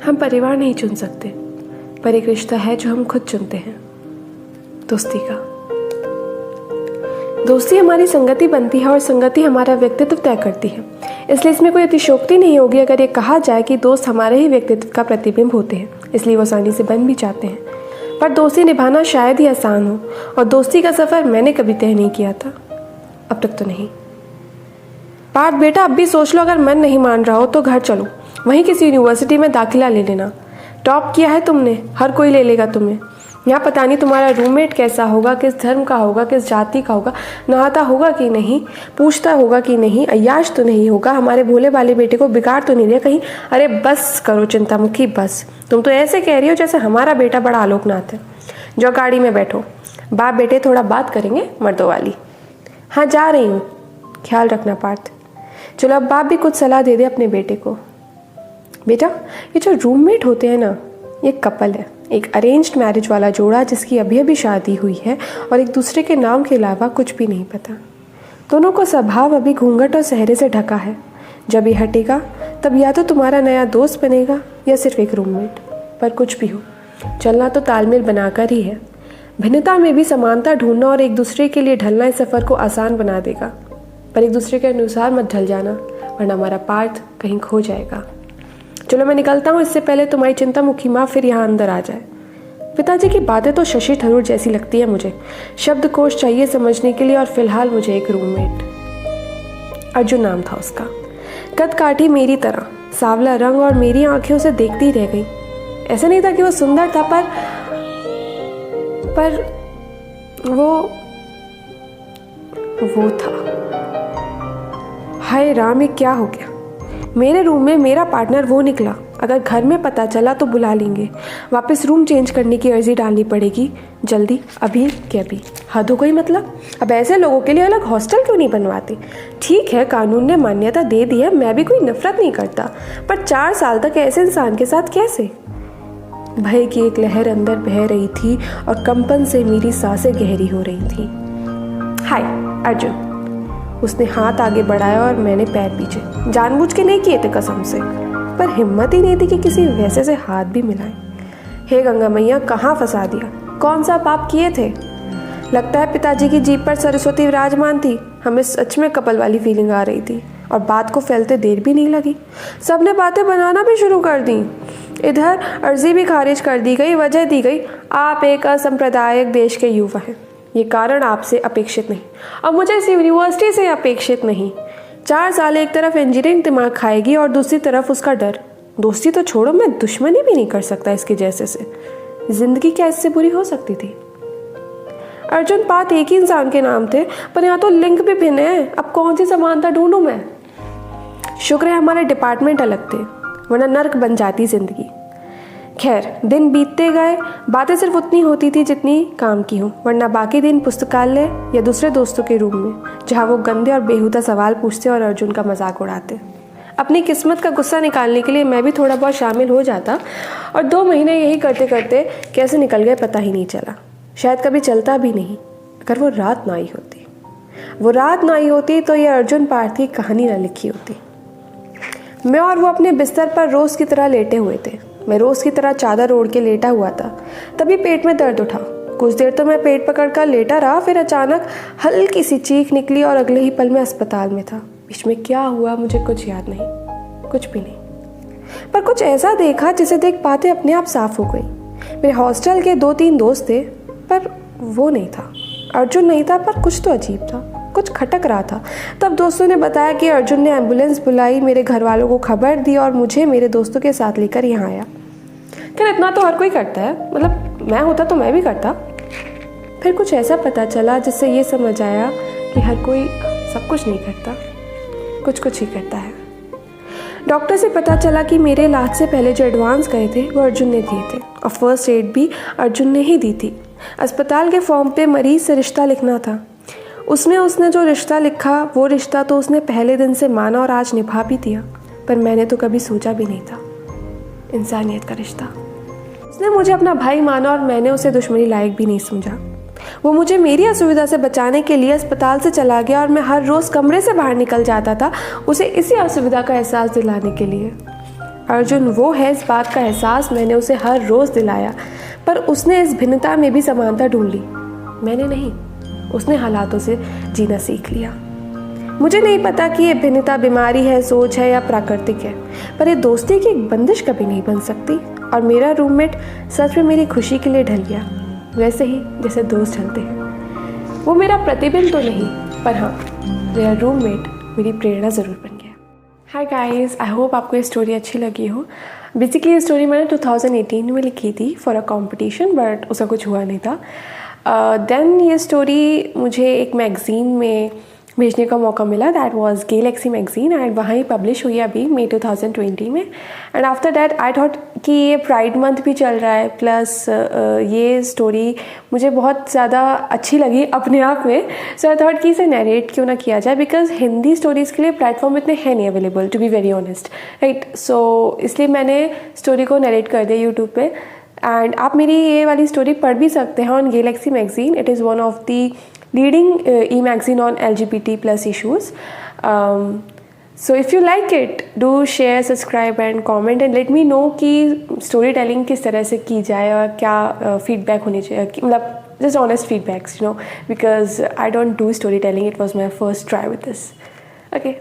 हम परिवार नहीं चुन सकते, पर एक रिश्ता है जो हम खुद चुनते हैं, दोस्ती का। दोस्ती हमारी संगति बनती है और संगति हमारा व्यक्तित्व तय करती है। इसलिए इसमें कोई अतिशयोक्ति नहीं होगी अगर ये कहा जाए कि दोस्त हमारे ही व्यक्तित्व का प्रतिबिंब होते हैं, इसलिए वो आसानी से बन भी जाते हैं। पर दोस्ती निभाना शायद ही आसान हो, और दोस्ती का सफ़र मैंने कभी तय नहीं किया था, अब तक तो नहीं। पार्थ बेटा, अब भी सोच लो, अगर मन नहीं मान रहा हो तो घर चलो, वहीं किसी यूनिवर्सिटी में दाखिला ले लेना। टॉप किया है तुमने, हर कोई ले लेगा तुम्हें। यहाँ पता नहीं तुम्हारा रूममेट कैसा होगा, किस धर्म का होगा, किस जाति का होगा, नहाता होगा कि नहीं, पूछता होगा कि नहीं, अय्याश तो नहीं होगा, हमारे भोले वाले बेटे को बिगाड़ तो नहीं दिया कहीं। अरे बस करो चिंतामुखी, बस। तुम तो ऐसे कह रही हो जैसे हमारा बेटा बड़ा आलोकनाथ है। जो गाड़ी में बैठो, बाप बेटे थोड़ा बात करेंगे मर्दों वाली। हाँ जा रही हूँ, ख्याल रखना पार्थ। चलो अब बाप भी कुछ सलाह दे दे अपने बेटे को। बेटा, ये जो रूममेट होते हैं ना, ये कपल है, एक अरेंज्ड मैरिज वाला जोड़ा जिसकी अभी अभी शादी हुई है और एक दूसरे के नाम के अलावा कुछ भी नहीं पता। दोनों को स्वभाव अभी घूंघट और सहरे से ढका है। जब ये हटेगा तब या तो तुम्हारा नया दोस्त बनेगा या सिर्फ एक रूममेट। पर कुछ भी हो, चलना तो तालमेल बनाकर ही है। भिन्नता में भी समानता ढूंढना और एक दूसरे के लिए ढलना इस सफ़र को आसान बना देगा। पर एक दूसरे के अनुसार मत ढल जाना, वरना हमारा पार्थ कहीं खो जाएगा। चलो मैं निकलता हूँ, इससे पहले तुम्हारी चिंतामुखी माँ फिर यहाँ अंदर आ जाए। पिताजी की बातें तो शशि थरूर जैसी लगती है मुझे। शब्दकोश चाहिए समझने के लिए, और फिलहाल मुझे एक रूममेट। अर्जुन नाम था उसका। कद काठी मेरी तरह, सांवला रंग, और मेरी आंखें उसे देखती रह गई। ऐसा नहीं था कि वो सुंदर था, पर वो था। हाय राम, ये क्या हो गया? मेरे रूम में मेरा पार्टनर वो निकला। अगर घर में पता चला तो बुला लेंगे। वापस रूम चेंज करने की अर्जी डालनी पड़ेगी जल्दी, अभी के अभी। हद हो गई मतलब। अब ऐसे लोगों के लिए अलग हॉस्टल क्यों नहीं बनवाते? ठीक है, कानून ने मान्यता दे दी है, मैं भी कोई नफरत नहीं करता, पर 4 साल तक ऐसे इंसान के साथ कैसे? भय की एक लहर अंदर बह रही थी और कंपन से मेरी सांसें गहरी हो रही थी। हाय अर्जुन, उसने हाथ आगे बढ़ाया और मैंने पैर पीछे। जानबूझ के नहीं किए थे कसम से, पर हिम्मत ही नहीं थी कि किसी वैसे से हाथ भी मिलाएं। हे गंगा मैया, कहाँ फंसा दिया? कौन सा पाप किए थे? लगता है पिताजी की जीभ पर सरस्वती विराजमान थी। हमें सच में कपल वाली फीलिंग आ रही थी, और बात को फैलते देर भी नहीं लगी। सबने बातें बनाना भी शुरू कर दी। इधर अर्जी भी खारिज कर दी गई। वजह दी गई, आप एक असंप्रदायिक देश के युवा हैं, ये कारण आपसे अपेक्षित नहीं, और मुझे इस यूनिवर्सिटी से अपेक्षित नहीं। 4 साल एक तरफ इंजीनियरिंग दिमाग खाएगी और दूसरी तरफ उसका डर। दोस्ती तो छोड़ो, मैं दुश्मनी भी नहीं कर सकता इसके जैसे से। जिंदगी क्या इससे बुरी हो सकती थी? अर्जुन पार्थ एक ही इंसान के नाम थे, पर यहाँ तो लिंक भी भिन्न है। अब कौन सी समानता ढूंढूं मैं? शुक्र है हमारे डिपार्टमेंट अलग थे, वरना नर्क बन जाती जिंदगी। खैर, दिन बीतते गए। बातें सिर्फ उतनी होती थी जितनी काम की हो, वरना बाकी दिन पुस्तकालय या दूसरे दोस्तों के रूम में, जहाँ वो गंदे और बेहुदा सवाल पूछते और अर्जुन का मजाक उड़ाते। अपनी किस्मत का गुस्सा निकालने के लिए मैं भी थोड़ा बहुत शामिल हो जाता, और 2 महीने यही करते करते कैसे निकल गए पता ही नहीं चला। शायद कभी चलता भी नहीं, अगर वो रात ना आई होती। वो रात ना आई होती तो ये अर्जुन पार्थ की कहानी ना लिखी होती। मैं और वो अपने बिस्तर पर रोज़ की तरह लेटे हुए थे। मैं रोज़ की तरह चादर ओढ़ के लेटा हुआ था। तभी पेट में दर्द उठा। कुछ देर तो मैं पेट पकड़कर लेटा रहा, फिर अचानक हल्की सी चीख निकली और अगले ही पल में अस्पताल में था। बीच में क्या हुआ मुझे कुछ याद नहीं, कुछ भी नहीं। पर कुछ ऐसा देखा जिसे देख पाते अपने आप साफ हो गई। मेरे हॉस्टल के 2-3 दोस्त थे, पर वो नहीं था। अर्जुन नहीं था, पर कुछ तो अजीब था, कुछ खटक रहा था। तब दोस्तों ने बताया कि अर्जुन ने एम्बुलेंस बुलाई, मेरे घर वालों को खबर दी और मुझे मेरे दोस्तों के साथ लेकर यहाँ आया। खैर इतना तो हर कोई करता है, मतलब मैं होता तो मैं भी करता। फिर कुछ ऐसा पता चला जिससे ये समझ आया कि हर कोई सब कुछ नहीं करता, कुछ कुछ ही करता है। डॉक्टर से पता चला कि मेरे इलाज से पहले जो एडवांस गए थे वो अर्जुन ने दिए थे, और फर्स्ट एड भी अर्जुन ने ही दी थी। अस्पताल के फॉर्म पे मरीज से रिश्ता लिखना था। उसमें उसने जो रिश्ता लिखा वो रिश्ता तो उसने पहले दिन से माना और आज निभा भी दिया, पर मैंने तो कभी सोचा भी नहीं था। इंसानियत का रिश्ता। उसने मुझे अपना भाई माना और मैंने उसे दुश्मनी लायक भी नहीं समझा। वो मुझे मेरी असुविधा से बचाने के लिए अस्पताल से चला गया और मैं हर रोज़ कमरे से बाहर निकल जाता था उसे इसी असुविधा का एहसास दिलाने के लिए। अर्जुन वो है, इस बात का एहसास मैंने उसे हर रोज़ दिलाया, पर उसने इस भिन्नता में भी समानता ढूंढ ली। मैंने नहीं, उसने हालातों से जीना सीख लिया। मुझे नहीं पता कि ये भिन्नता बीमारी है, सोच है या प्राकृतिक है, पर ये दोस्ती की एक बंदिश कभी नहीं बन सकती। और मेरा रूममेट सच में मेरी खुशी के लिए ढल गया, वैसे ही जैसे दोस्त ढलते हैं। वो मेरा प्रतिबिंब तो नहीं, पर हाँ, मेरा रूममेट मेरी प्रेरणा ज़रूर बन गया। हाय गाइस, आई होप आपको ये स्टोरी अच्छी लगी हो। बेसिकली ये स्टोरी मैंने 2018 में लिखी थी फॉर अ कंपटीशन, बट उसका कुछ हुआ नहीं था। देन ये स्टोरी मुझे एक मैगज़ीन में भेजने का मौका मिला, that was Galaxy magazine, and वहाँ ही पब्लिश हुई अभी मई 2020 में। And after that I thought कि ये प्राइड मंथ भी चल रहा है, प्लस ये स्टोरी मुझे बहुत ज़्यादा अच्छी लगी अपने आप में। सो आई थॉट कि इसे नरेट क्यों ना किया जाए, बिकॉज हिंदी स्टोरीज़ के लिए प्लेटफॉर्म इतने हैं नहीं available, to be very honest, right. So इसलिए मैंने स्टोरी को नरेट कर दिया यूट्यूब पे। एंड आप मेरी ये वाली स्टोरी पढ़ भी सकते हैं on Galaxy magazine. It is one of the leading e-magazine on LGBT plus issues. So if you like it, do share, subscribe and comment and let me know कि story telling किस तरह से की जाए और क्या feedback होनी चाहिए, मतलब just honest feedbacks, you know, because I don't do story telling. It was my first try with this. Okay.